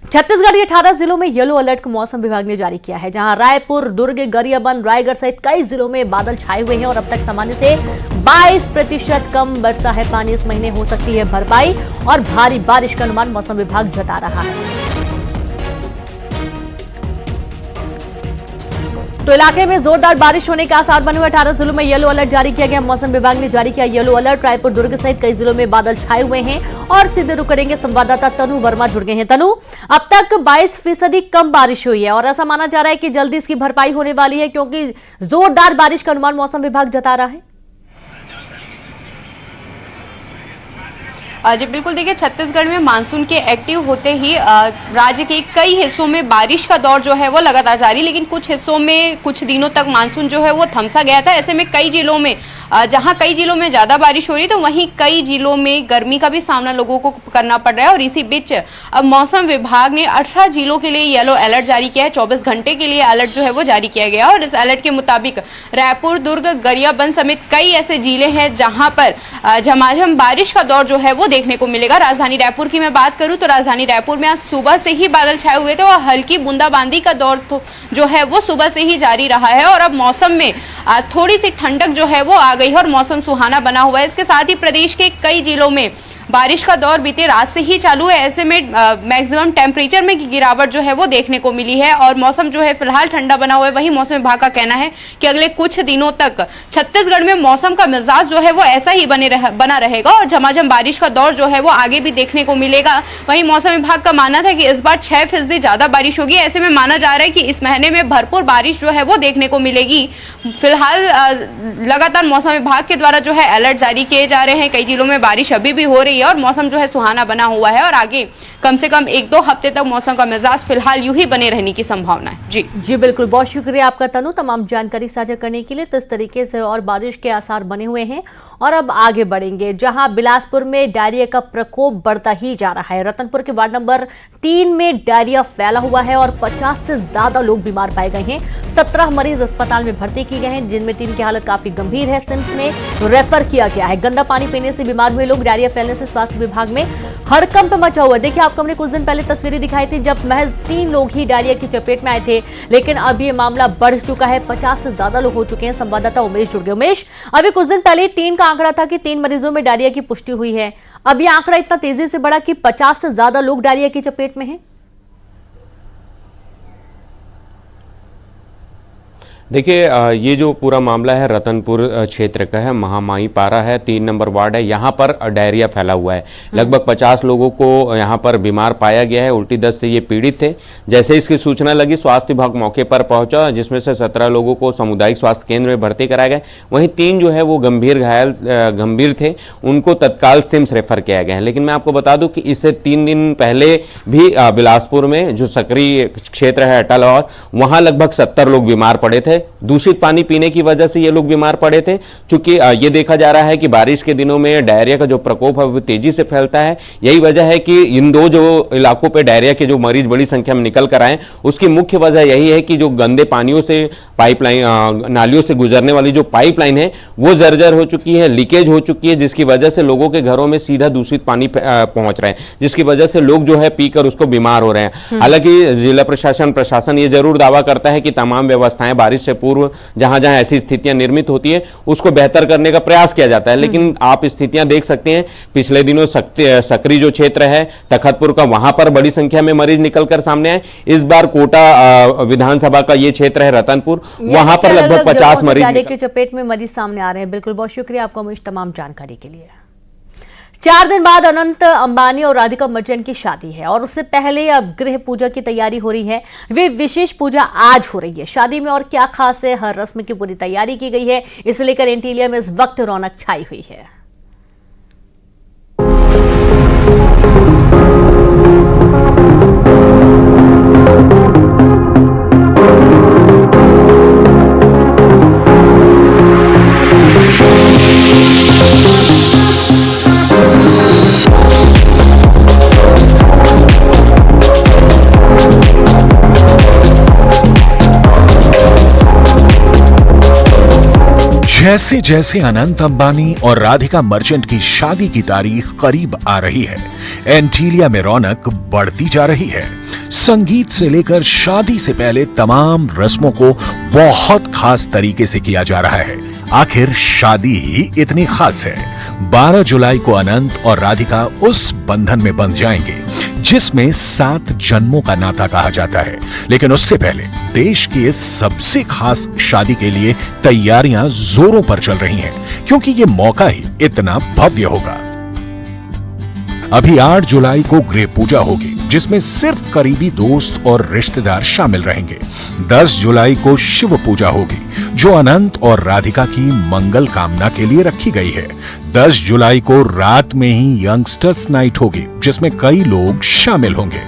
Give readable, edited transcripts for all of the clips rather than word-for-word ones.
छत्तीसगढ़ के 18 जिलों में येलो अलर्ट को मौसम विभाग ने जारी किया है, जहां रायपुर, दुर्ग, गरियाबंद, रायगढ़ सहित कई जिलों में बादल छाए हुए हैं और अब तक सामान्य से 22% कम वर्षा है। पानी इस महीने हो सकती है भरपाई और भारी बारिश का अनुमान मौसम विभाग जता रहा है। तो इलाके में जोरदार बारिश होने के आसार बने हुए 18 जिलों में येलो अलर्ट जारी किया गया। मौसम विभाग ने जारी किया येलो अलर्ट। रायपुर, दुर्ग सहित कई जिलों में बादल छाए हुए हैं और सीधे रुख करेंगे संवाददाता तनु वर्मा जुड़ गए हैं। तनु, अब तक 22% कम बारिश हुई है और ऐसा माना जा रहा है कि जल्दी इसकी भरपाई होने वाली है, क्योंकि जोरदार बारिश का अनुमान मौसम विभाग जता रहा है। जी बिल्कुल, देखिए छत्तीसगढ़ में मानसून के एक्टिव होते ही राज्य के कई हिस्सों में बारिश का दौर जो है वो लगातार जारी, लेकिन कुछ हिस्सों में कुछ दिनों तक मानसून जो है वो थमसा गया था। ऐसे में कई जिलों में जहां कई जिलों में ज़्यादा बारिश हो रही है तो वहीं कई जिलों में गर्मी का भी सामना लोगों को करना पड़ रहा है। और इसी बीच अब मौसम विभाग ने 18 जिलों के लिए येलो अलर्ट जारी किया है। 24 घंटे के लिए अलर्ट जो है वो जारी किया गया और इस अलर्ट के मुताबिक रायपुर, दुर्ग, गरियाबंद समेत कई ऐसे जिले हैं जहां पर झमाझम बारिश का दौर जो है वो देखने को मिलेगा। राजधानी रायपुर की मैं बात करूं तो राजधानी रायपुर में आज सुबह से ही बादल छाए हुए थे और हल्की बूंदाबांदी का दौर जो है वो सुबह से ही जारी रहा है और अब मौसम में थोड़ी सी ठंडक जो है वो आ गई है और मौसम सुहाना बना हुआ है। इसके साथ ही प्रदेश के कई जिलों में बारिश का दौर बीते रात से ही चालू है। ऐसे में मैक्सिमम टेम्परेचर में गिरावट जो है वो देखने को मिली है और मौसम जो है फिलहाल ठंडा बना हुआ है। वहीं मौसम विभाग का कहना है कि अगले कुछ दिनों तक छत्तीसगढ़ में मौसम का मिजाज जो है वो ऐसा ही बना रहेगा और झमाझम बारिश का दौर जो है वो आगे भी देखने को मिलेगा। वहीं मौसम विभाग का मानना था कि इस बार 6% ज्यादा बारिश होगी। ऐसे में माना जा रहा है कि इस महीने में भरपूर बारिश जो है वो देखने को मिलेगी। फिलहाल लगातार मौसम विभाग के द्वारा जो है अलर्ट जारी किए जा रहे हैं। कई जिलों में बारिश अभी भी हो रही है और मौसम जो है सुहाना बना हुआ है और आगे कम से कम 1-2 हफ्ते तक मौसम का मिजाज फिलहाल यूं ही बने रहने की संभावना है। जी बिल्कुल, बहुत शुक्रिया आपका तनु, तमाम जानकारी साझा करने के लिए। तो इस तरीके से और बारिश के आसार बने हुए हैं और अब आगे बढ़ेंगे, जहां बिलासपुर में डायरिया का प्रकोप बढ़ता ही जा रहा है। रतनपुर के वार्ड नंबर 3 में डायरिया फैला हुआ है और 50 से ज्यादा लोग बीमार पाए गए हैं। 17 मरीज अस्पताल में भर्ती किए गए हैं, जिनमें 3 की हालत काफी गंभीर है। सिम्स में रेफर किया गया है। गंदा पानी पीने से बीमार हुए लोग, डायरिया फैलने से स्वास्थ्य विभाग में हड़कंप मचा हुआ है। देखिए, आपको हमने कुछ दिन पहले तस्वीरें दिखाई थी जब महज 3 लोग ही डायरिया की चपेट में आए थे, लेकिन अब ये मामला बढ़ चुका है। 50 से ज्यादा लोग हो चुके हैं। संवाददाता उमेश जुड़ गए। उमेश, अभी कुछ दिन पहले 3 का आंकड़ा था कि 3 मरीजों में डायरिया की पुष्टि हुई है। अब ये आंकड़ा इतना तेजी से बढ़ा कि 50 से ज्यादा लोग डायरिया की चपेट में हैं। देखिए, ये जो पूरा मामला है रतनपुर क्षेत्र का है, महामाई पारा है, 3 नंबर वार्ड है। यहाँ पर डायरिया फैला हुआ है। लगभग 50 लोगों को यहाँ पर बीमार पाया गया है। उल्टी दस्त से ये पीड़ित थे। जैसे इसकी सूचना लगी, स्वास्थ्य विभाग मौके पर पहुंचा, जिसमें से 17 लोगों को सामुदायिक स्वास्थ्य केंद्र में भर्ती कराया गया। वहीं 3 जो है वो गंभीर थे, उनको तत्काल सिम्स रेफर किया गया है। लेकिन मैं आपको बता दूं कि इससे 3 दिन पहले भी बिलासपुर में जो सक्रिय क्षेत्र है अटल, और वहां लगभग 70 लोग बीमार पड़े थे। दूषित पानी पीने की वजह से ये लोग बीमार पड़े थे। चूंकि ये देखा जा रहा है कि बारिश के दिनों में डायरिया का जो प्रकोप है वो तेजी से फैलता है। यही वजह है कि इन 2 जो इलाकों पे डायरिया के जो मरीज बड़ी संख्या में निकल कर आए, उसकी मुख्य वजह यही है कि जो गंदे पानियों से पाइपलाइन, नालियों से गुजरने वाली जो पाइपलाइन है वो जर्जर हो चुकी है, लीकेज हो चुकी है, जिसकी वजह से लोगों के घरों में सीधा दूषित पानी पहुंच रहा है, जिसकी वजह से लोग जो है पीकर उसको बीमार हो रहे हैं। हालांकि जिला प्रशासन ये जरूर दावा करता है कि तमाम व्यवस्थाएं बारिश से पूर्व जहां जहां ऐसी स्थितियां निर्मित होती है उसको बेहतर करने का प्रयास किया जाता है। लेकिन आप स्थितियां देख सकते हैं, पिछले दिनों सक्रिय जो क्षेत्र है तखतपुर का, वहां पर बड़ी संख्या में मरीज निकलकर सामने आए। इस बार कोटा विधानसभा का ये क्षेत्र है रतनपुर, वहां पर लगभग 50 मरीज डायरिया की चपेट में मरीज सामने आ रहे हैं। बिल्कुल, बहुत शुक्रिया आपका उमेश तमाम जानकारी के लिए। 4 दिन बाद अनंत अंबानी और राधिका मर्चेंट की शादी है और उससे पहले अब गृह पूजा की तैयारी हो रही है। वे विशेष पूजा आज हो रही है। शादी में और क्या खास है, हर रस्म की पूरी तैयारी की गई है। इसे लेकर एंटीलिया में इस वक्त रौनक छाई हुई है। जैसे जैसे अनंत अंबानी और राधिका मर्चेंट की शादी की तारीख करीब आ रही है, एंटीलिया में रौनक बढ़ती जा रही है। संगीत से लेकर शादी से पहले तमाम रस्मों को बहुत खास तरीके से किया जा रहा है। आखिर शादी ही इतनी खास है। 12 जुलाई को अनंत और राधिका उस बंधन में बंध जाएंगे जिसमें 7 जन्मों का नाता कहा जाता है। लेकिन उससे पहले देश की इस सबसे खास शादी के लिए तैयारियां जोरों पर चल रही हैं, क्योंकि ये मौका ही इतना भव्य होगा। अभी 8 जुलाई को गृह पूजा होगी, जिसमें सिर्फ करीबी दोस्त और रिश्तेदार शामिल रहेंगे। 10 जुलाई को शिव पूजा होगी, जो अनंत और राधिका की मंगल कामना के लिए रखी गई है। 10 जुलाई को रात में ही यंगस्टर्स नाइट होगी, जिसमें कई लोग शामिल होंगे।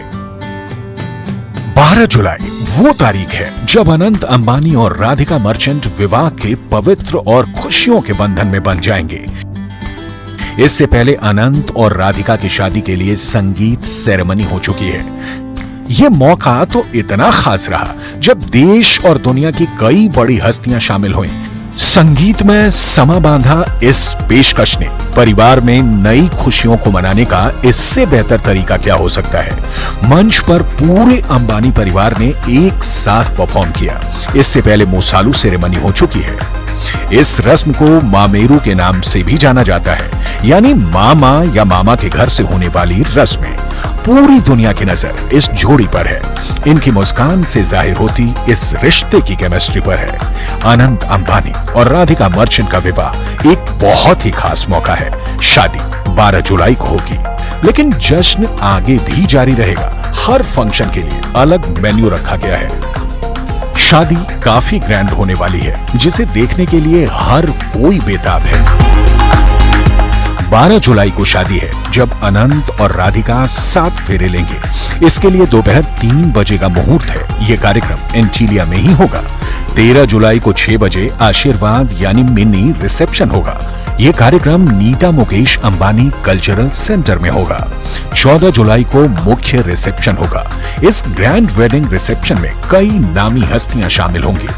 12 जुलाई वो तारीख है जब अनंत अंबानी और राधिका मर्चेंट विवाह के पवित्र और खुशियों के बंधन में बंध जाएंगे। इससे पहले अनंत और राधिका की शादी के लिए संगीत सेरेमनी हो चुकी है। यह मौका तो इतना खास रहा जब देश और दुनिया की कई बड़ी हस्तियां शामिल हुईं। संगीत में समा बांधा इस पेशकश ने परिवार में नई खुशियों को मनाने का इससे बेहतर तरीका क्या हो सकता है। मंच पर पूरे अंबानी परिवार ने एक साथ परफॉर्म किया। इससे पहले मुसालू सेरेमनी हो चुकी है। इस रस्म को मामेरू के नाम से भी जाना जाता है, यानी मामा या मामा के घर से होने वाली रस्में। पूरी दुनिया की नजर इस जोड़ी पर है। इनकी मुस्कान से जाहिर होती इस रिश्ते की केमिस्ट्री पर है। अनंत अंबानी और राधिका मर्चेंट का विवाह एक बहुत ही खास मौका है। शादी 12 जुलाई को होगी, लेकिन जश्न आगे भी जारी रहेगा। हर फंक्शन के लिए अलग मेन्यू रखा गया है। शादी काफी ग्रैंड होने वाली है, जिसे देखने के लिए हर कोई बेताब है। 12 जुलाई को शादी है, जब अनंत और राधिका 7 फेरे लेंगे। इसके लिए दोपहर 3 बजे का मुहूर्त है। यह कार्यक्रम एंटीलिया में ही होगा। 13 जुलाई को 6 बजे आशीर्वाद यानी मिनी रिसेप्शन होगा। यह कार्यक्रम नीता मुकेश अंबानी कल्चरल सेंटर में होगा। 14 जुलाई को मुख्य रिसेप्शन होगा। इस ग्रैंड वेडिंग रिसेप्शन में कई नामी हस्तियां शामिल होंगी।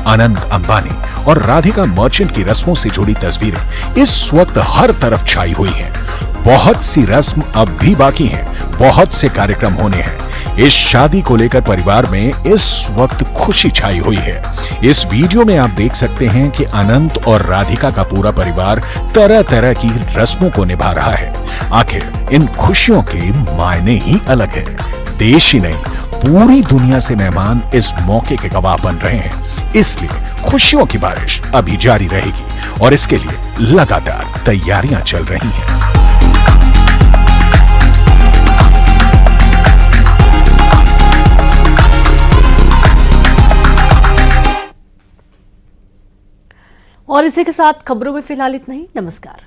अनंत अंबानी और राधिका मर्चेंट की रस्मों से जुड़ी तस्वीरें इस वक्त हर तरफ छाई हुई हैं। बहुत सी रस्म अब भी बाकी हैं, बहुत से कार्यक्रम होने हैं। इस शादी को लेकर परिवार में इस वक्त खुशी छाई हुई है। इस वीडियो में आप देख सकते हैं कि अनंत और राधिका का पूरा परिवार तरह तरह की रस्मों को निभा रहा है। आखिर इन खुशियों के मायने ही अलग है। देश ही नहीं, पूरी दुनिया से मेहमान इस मौके के गवाह बन रहे हैं। इसलिए खुशियों की बारिश अभी जारी रहेगी और इसके लिए लगातार तैयारियां चल रही हैं। और इसी के साथ खबरों में फिलहाल इतना ही। नमस्कार।